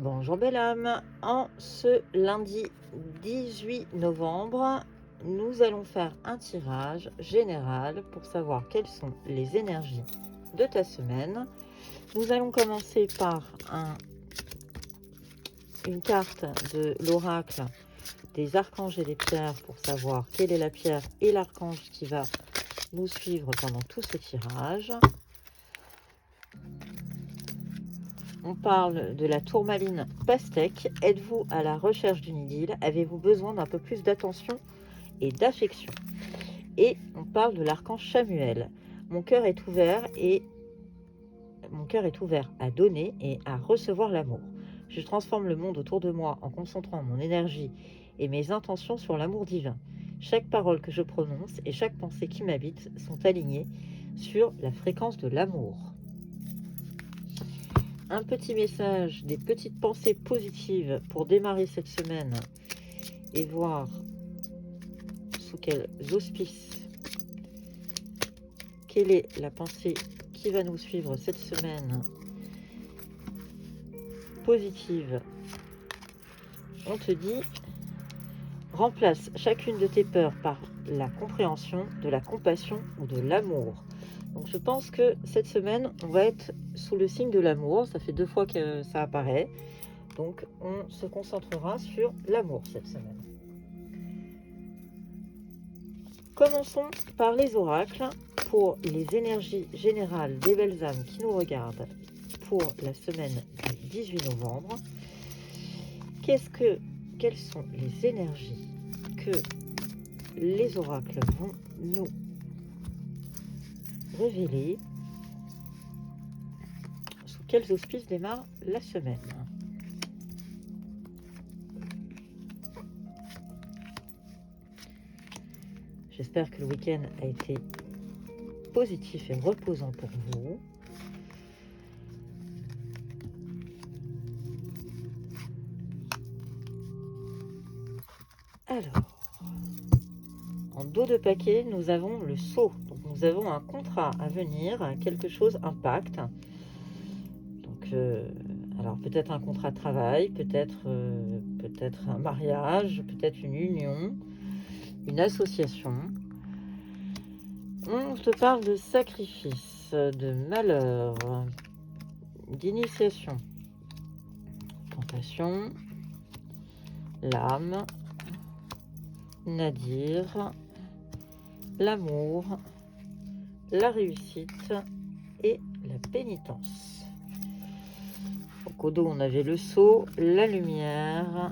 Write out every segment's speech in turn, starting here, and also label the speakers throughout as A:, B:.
A: Bonjour belle âme, en ce lundi 18 novembre, nous allons faire un tirage général pour savoir quelles sont les énergies de ta semaine. Nous allons commencer par une carte de l'oracle des archanges et des pierres pour savoir quelle est la pierre et l'archange qui va nous suivre pendant tout ce tirage. On parle de la tourmaline pastèque. Êtes-vous à la recherche d'une idylle? Avez-vous besoin d'un peu plus d'attention et d'affection? Et on parle de l'archange Chamuel. Mon cœur est ouvert à donner et à recevoir l'amour. Je transforme le monde autour de moi en concentrant mon énergie et mes intentions sur l'amour divin. Chaque parole que je prononce et chaque pensée qui m'habite sont alignées sur la fréquence de l'amour. Un petit message, des petites pensées positives pour démarrer cette semaine et voir sous quels auspices, quelle est la pensée qui va nous suivre cette semaine positive. On te dit, remplace chacune de tes peurs par la compréhension, de la compassion ou de l'amour. Donc je pense que cette semaine, on va être sous le signe de l'amour. Ça fait 2 fois que ça apparaît. Donc on se concentrera sur l'amour cette semaine. Commençons par les oracles pour les énergies générales des belles âmes qui nous regardent pour la semaine du 18 novembre. Quelles sont les énergies que les oracles vont nous révéler? Sous quels auspices démarre la semaine? J'espère que le week-end a été positif et reposant pour vous. Alors, en dos de paquet, nous avons le sceau. Donc, nous avons un contrat à venir, quelque chose, un pacte. Donc, alors peut-être un contrat de travail, peut-être un mariage, peut-être une union, une association. On te parle de sacrifice, de malheur, d'initiation, tentation, l'âme, Nadir, l'amour, la réussite et la pénitence. Donc au dos, on avait le sceau, la lumière,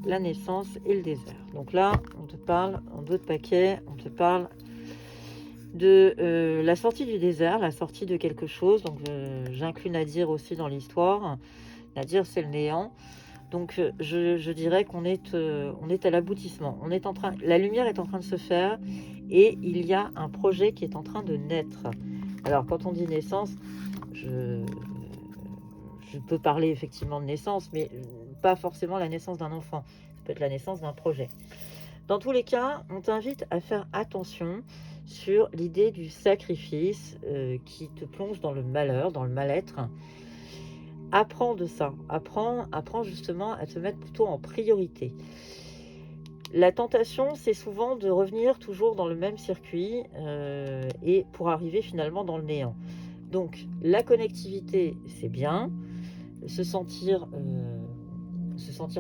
A: la naissance et le désert. Donc là, on te parle, en dos de paquet, on te parle de la sortie du désert, la sortie de quelque chose. Donc j'inclus Nadir aussi dans l'histoire. Nadir, c'est le néant. Donc je dirais qu'on est à l'aboutissement. La lumière est en train de se faire et il y a un projet qui est en train de naître. Alors quand on dit naissance, je peux parler effectivement de naissance, mais pas forcément la naissance d'un enfant. Ça peut être la naissance d'un projet. Dans tous les cas, on t'invite à faire attention sur l'idée du sacrifice qui te plonge dans le malheur, dans le mal-être. Apprends de ça. Apprends justement à te mettre plutôt en priorité. La tentation, c'est souvent de revenir toujours dans le même circuit et pour arriver finalement dans le néant. Donc, la connectivité, c'est bien. Se sentir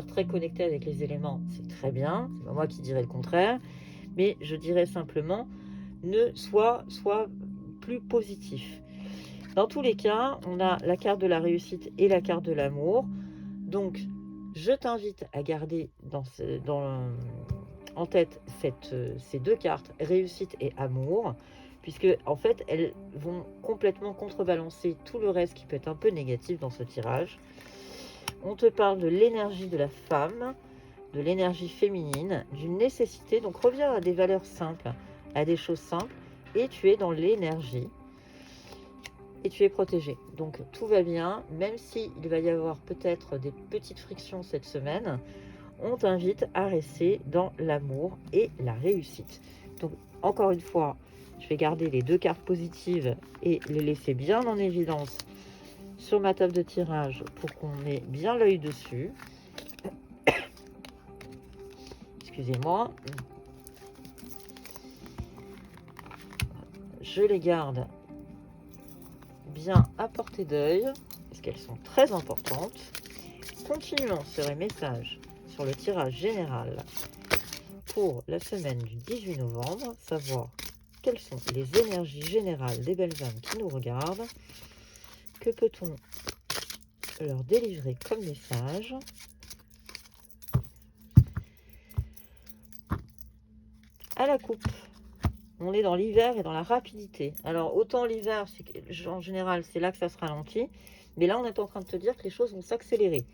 A: très connecté avec les éléments, c'est très bien. C'est pas moi qui dirais le contraire. Mais je dirais simplement, sois plus positif. Dans tous les cas, on a la carte de la réussite et la carte de l'amour. Donc, je t'invite à garder en tête ces 2 cartes, réussite et amour, puisque en fait, elles vont complètement contrebalancer tout le reste qui peut être un peu négatif dans ce tirage. On te parle de l'énergie de la femme, de l'énergie féminine, d'une nécessité. Donc, reviens à des valeurs simples, à des choses simples, et tu es dans l'énergie. Et tu es protégé. Donc tout va bien, même s'il va y avoir peut-être des petites frictions cette semaine, on t'invite à rester dans l'amour et la réussite. Donc encore une fois, je vais garder les 2 cartes positives et les laisser bien en évidence sur ma table de tirage pour qu'on ait bien l'œil dessus. Excusez-moi. Je les garde bien à portée d'œil, parce qu'elles sont très importantes. Continuons sur les messages sur le tirage général pour la semaine du 18 novembre, savoir quelles sont les énergies générales des belles âmes qui nous regardent. Que peut-on leur délivrer comme message? À la coupe, on est dans l'hiver et dans la rapidité. Alors, autant l'hiver, en général, c'est là que ça se ralentit. Mais là, on est en train de te dire que les choses vont s'accélérer.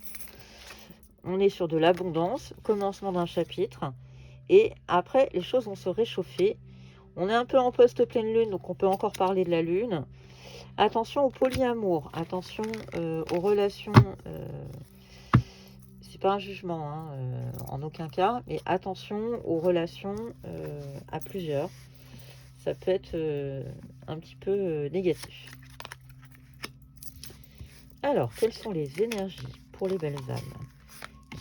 A: On est sur de l'abondance, commencement d'un chapitre. Et après, les choses vont se réchauffer. On est un peu en post-pleine lune, donc on peut encore parler de la lune. Attention au polyamour, attention aux relations. C'est pas un jugement, hein, en aucun cas, mais attention aux relations à plusieurs. Ça peut être un petit peu négatif. Alors, quelles sont les énergies pour les belles âmes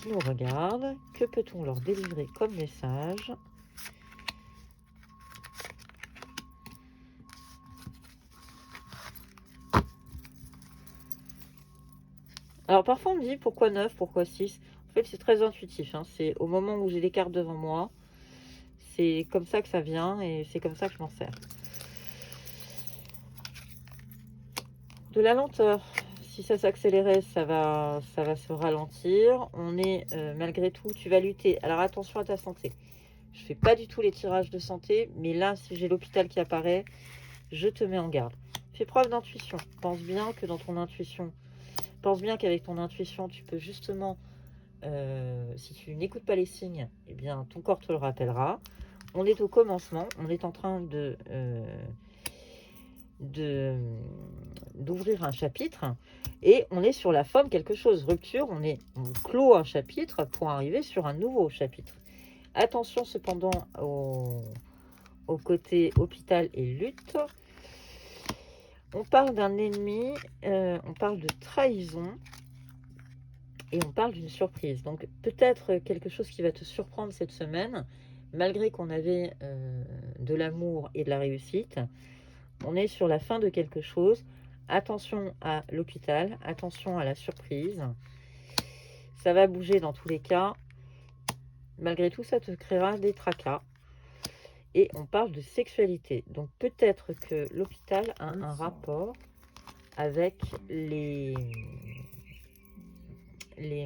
A: qui nous regardent? Que peut-on leur délivrer comme message? Alors, parfois, on me dit pourquoi 9, pourquoi 6. En fait, c'est très intuitif. Hein. C'est au moment où j'ai les cartes devant moi. C'est comme ça que ça vient et c'est comme ça que je m'en sers. De la lenteur. Si ça s'accélérait, ça va se ralentir. On est, malgré tout, tu vas lutter. Alors, attention à ta santé. Je ne fais pas du tout les tirages de santé, mais là, si j'ai l'hôpital qui apparaît, je te mets en garde. Fais preuve d'intuition. Pense bien que dans ton intuition, pense bien qu'avec ton intuition, tu peux justement, si tu n'écoutes pas les signes, eh bien, ton corps te le rappellera. On est au commencement, on est en train d'ouvrir un chapitre et on est sur la fin de quelque chose. Rupture, on clôt un chapitre pour arriver sur un nouveau chapitre. Attention cependant au côté hôpital et lutte. On parle d'un ennemi, on parle de trahison et on parle d'une surprise. Donc peut-être quelque chose qui va te surprendre cette semaine, malgré qu'on avait de l'amour et de la réussite. On est sur la fin de quelque chose. Attention à l'hôpital, attention à la surprise. Ça va bouger dans tous les cas. Malgré tout, ça te créera des tracas. Et on parle de sexualité. Donc peut-être que l'hôpital a un rapport avec les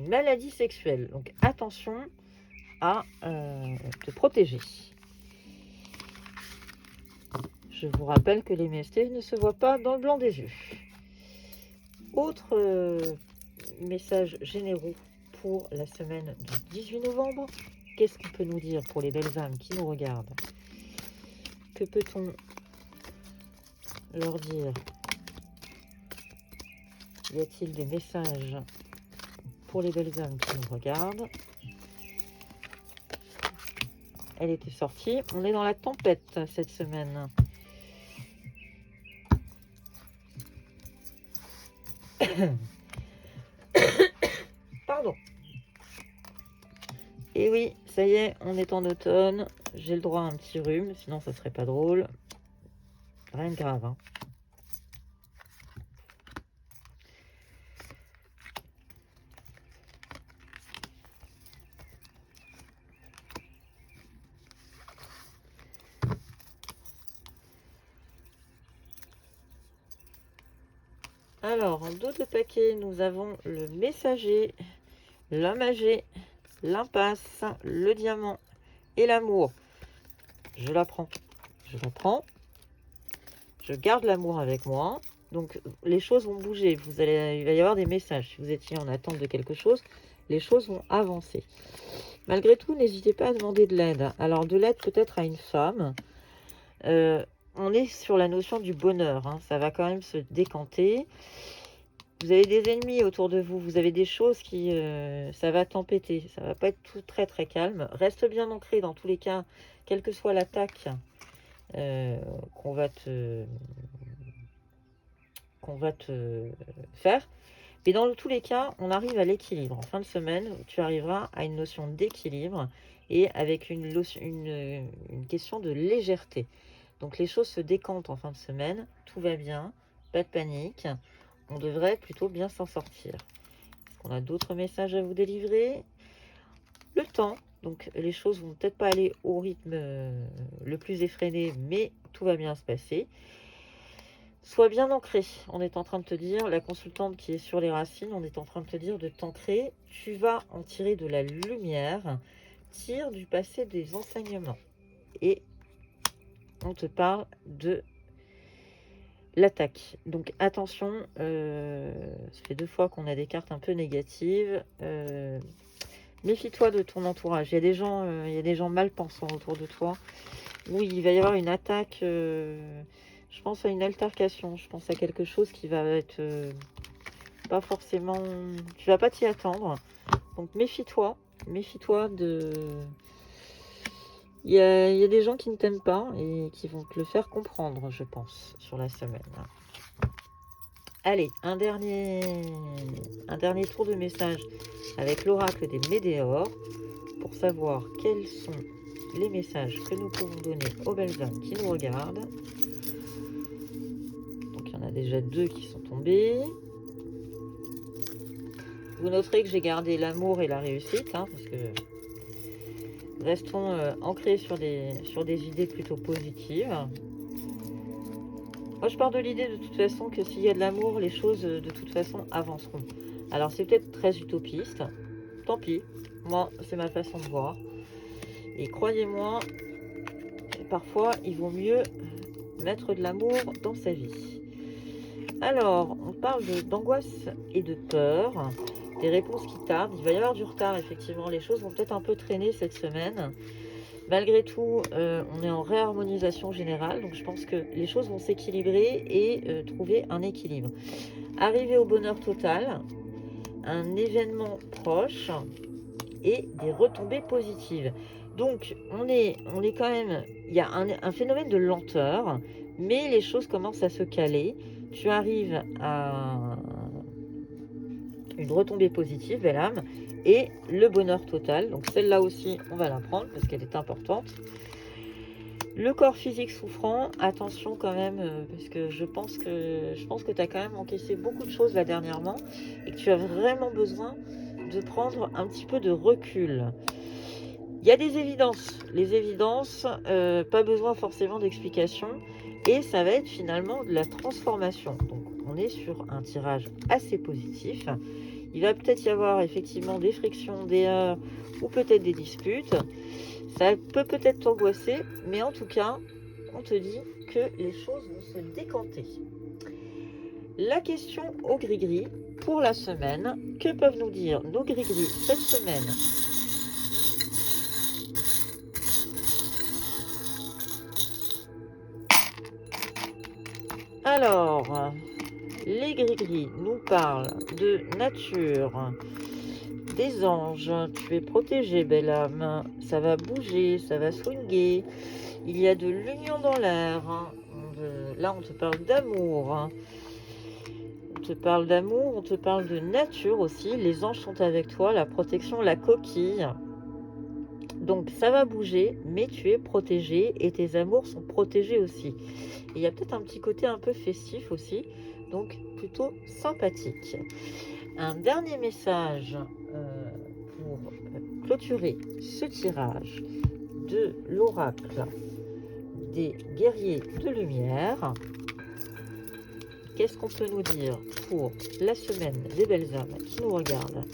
A: maladies sexuelles. Donc attention à te protéger. Je vous rappelle que les MST ne se voient pas dans le blanc des yeux. Autre message généraux pour la semaine du 18 novembre. Qu'est-ce qu'on peut nous dire pour les belles âmes qui nous regardent? Que peut-on leur dire? Y a-t-il des messages pour les belles âmes qui nous regardent? Elle était sortie. On est dans la tempête cette semaine. Pardon. Et oui, ça y est, on est en automne. J'ai le droit à un petit rhume, sinon ça serait pas drôle. Rien de grave, hein. Alors, en dos de paquet, nous avons le messager, l'homme âgé, l'impasse, le diamant et l'amour. Je la prends. Je la prends. Je garde l'amour avec moi. Donc, les choses vont bouger. Il va y avoir des messages. Si vous étiez en attente de quelque chose, les choses vont avancer. Malgré tout, n'hésitez pas à demander de l'aide. Alors, de l'aide peut-être à une femme. On est sur la notion du bonheur. Hein. Ça va quand même se décanter. Vous avez des ennemis autour de vous. Vous avez des choses qui... ça va tempêter. Ça va pas être tout très très calme. Reste bien ancré dans tous les cas, quelle que soit l'attaque qu'on va qu'on va te faire. Mais dans tous les cas, on arrive à l'équilibre. En fin de semaine, tu arriveras à une notion d'équilibre et avec une question de légèreté. Donc les choses se décantent en fin de semaine, tout va bien, pas de panique, on devrait plutôt bien s'en sortir. On a d'autres messages à vous délivrer. Le temps, donc les choses vont peut-être pas aller au rythme le plus effréné, mais tout va bien se passer. Sois bien ancré. On est en train de te dire, la consultante qui est sur les racines, on est en train de te dire de t'ancrer. Tu vas en tirer de la lumière. Tire du passé des enseignements. Et on te parle de l'attaque. Donc attention, ça fait 2 fois qu'on a des cartes un peu négatives. Méfie-toi de ton entourage. Il y a des gens mal pensants autour de toi. Oui, il va y avoir une attaque. Je pense à une altercation. Je pense à quelque chose qui va être pas forcément. Tu vas pas t'y attendre. Donc méfie-toi. Méfie-toi de. Il y a des gens qui ne t'aiment pas et qui vont te le faire comprendre, je pense, sur la semaine. Allez, un dernier tour de message avec l'oracle des Médéors pour savoir quels sont les messages que nous pouvons donner aux belles âmes qui nous regardent. Donc il y en a déjà 2 qui sont tombés. Vous noterez que j'ai gardé l'amour et la réussite, parce que restons ancrés sur des idées plutôt positives. Moi, je pars de l'idée de toute façon que s'il y a de l'amour, les choses de toute façon avanceront. Alors, c'est peut-être très utopiste. Tant pis. Moi, c'est ma façon de voir. Et croyez-moi, parfois, il vaut mieux mettre de l'amour dans sa vie. Alors, on parle d'angoisse et de peur. Des réponses qui tardent. Il va y avoir du retard, effectivement. Les choses vont peut-être un peu traîner cette semaine. Malgré tout, on est en réharmonisation générale, donc je pense que les choses vont s'équilibrer et trouver un équilibre. Arriver au bonheur total, un événement proche et des retombées positives. Donc, on est quand même... Il y a un phénomène de lenteur, mais les choses commencent à se caler. Tu arrives à une retombée positive, belle âme, et le bonheur total. Donc celle-là aussi, on va la prendre parce qu'elle est importante. Le corps physique souffrant, attention quand même, parce que je pense que tu as quand même encaissé beaucoup de choses là dernièrement et que tu as vraiment besoin de prendre un petit peu de recul. Il y a des évidences. Les évidences, pas besoin forcément d'explication. Et ça va être finalement de la transformation. Donc on est sur un tirage assez positif. Il va peut-être y avoir effectivement des frictions, des heurts ou peut-être des disputes. Ça peut peut-être t'angoisser, mais en tout cas, on te dit que les choses vont se décanter. La question au gris-gris pour la semaine. Que peuvent nous dire nos gris-gris cette semaine ? Alors, les gris-gris nous parlent de nature, des anges. Tu es protégé, belle âme. Ça va bouger, ça va swinguer. Il y a de l'union dans l'air. Là, on te parle d'amour. On te parle d'amour, on te parle de nature aussi. Les anges sont avec toi, la protection, la coquille. Donc, ça va bouger, mais tu es protégé et tes amours sont protégés aussi. Et il y a peut-être un petit côté un peu festif aussi, donc plutôt sympathique. Un dernier message pour clôturer ce tirage de l'oracle des guerriers de lumière. Qu'est-ce qu'on peut nous dire pour la semaine des belles âmes qui nous regardent?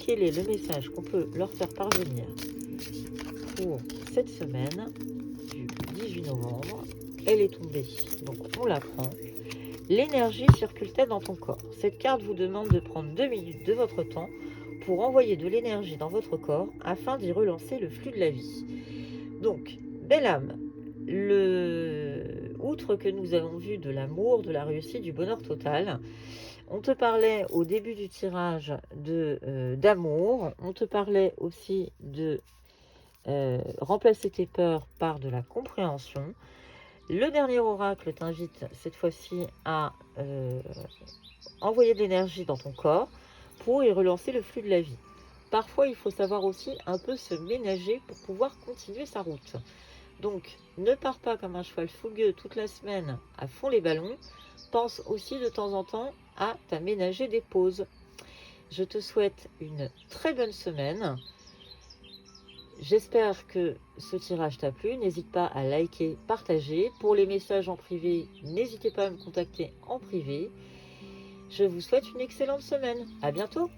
A: Quel est le message qu'on peut leur faire parvenir pour cette semaine du 18 novembre? Elle est tombée, donc on la prend. L'énergie circule-t-elle dans ton corps? Cette carte vous demande de prendre 2 minutes de votre temps pour envoyer de l'énergie dans votre corps afin d'y relancer le flux de la vie. Donc, belle âme, outre que nous avons vu de l'amour, de la réussite, du bonheur total, on te parlait au début du tirage d'amour, on te parlait aussi de remplacer tes peurs par de la compréhension. Le dernier oracle t'invite cette fois-ci à envoyer de l'énergie dans ton corps pour y relancer le flux de la vie. Parfois, il faut savoir aussi un peu se ménager pour pouvoir continuer sa route. Donc, ne pars pas comme un cheval fougueux toute la semaine à fond les ballons. Pense aussi de temps en temps à t'aménager des pauses. Je te souhaite une très bonne semaine. J'espère que ce tirage t'a plu. N'hésite pas à liker, partager. Pour les messages en privé, n'hésitez pas à me contacter en privé. Je vous souhaite une excellente semaine. À bientôt.